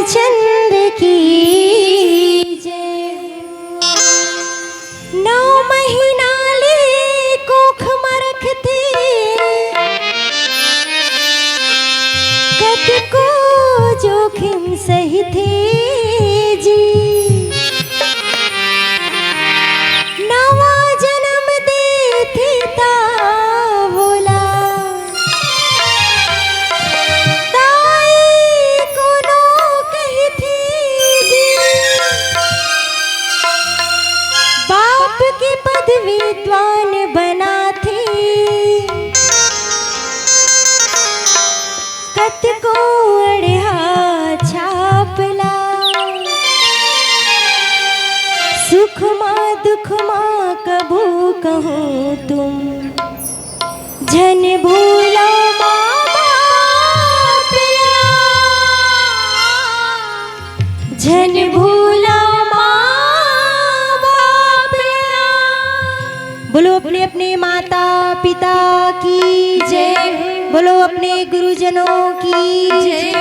रामचंद्र की जय। 9 महीना ले कोख में रखते कद को जोखिम सही थे जी। नवा जन्म देते ता बोला ताई कोनो कही थी जी। बाप के पद विद्वान बना थे कत को अड़हा छापला। सुख माँ दुख माँ कबू कहूँ तुम झन भूलो माँ बापिया। झन भूलो माँ बापिया। बोलो अपने अपने माता पिता की जय। बोलो अपने गुरुजनों की जय।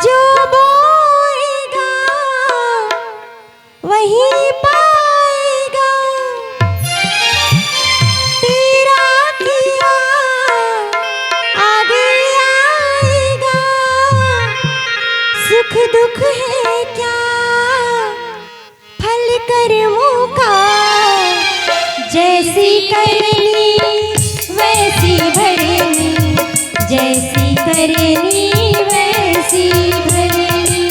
जो बोएगा वही पाएगा तेरा किया आगे आएगा। सुख दुख है क्या फल कर्मों का। जैसी करनी वैसी भरनी। जैसी करनी वैसी भरनी।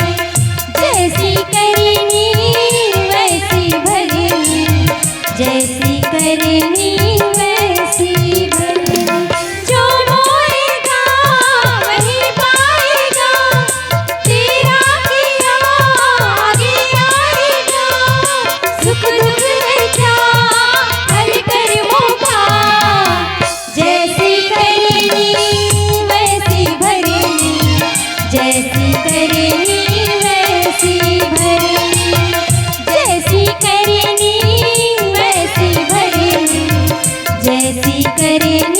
जैसी करनी वैसी भरनी। जैसी करनी वैसी भरनी। जो बोएगा वही पाएगा तेरा किया आगे आएगा। सुख दुख है क्या फल कर्मों का। जैसी करनी वैसी भरनी। जैसी करनी वैसी भरनी। जैसी करनी वैसी भरनी। जैसी करनी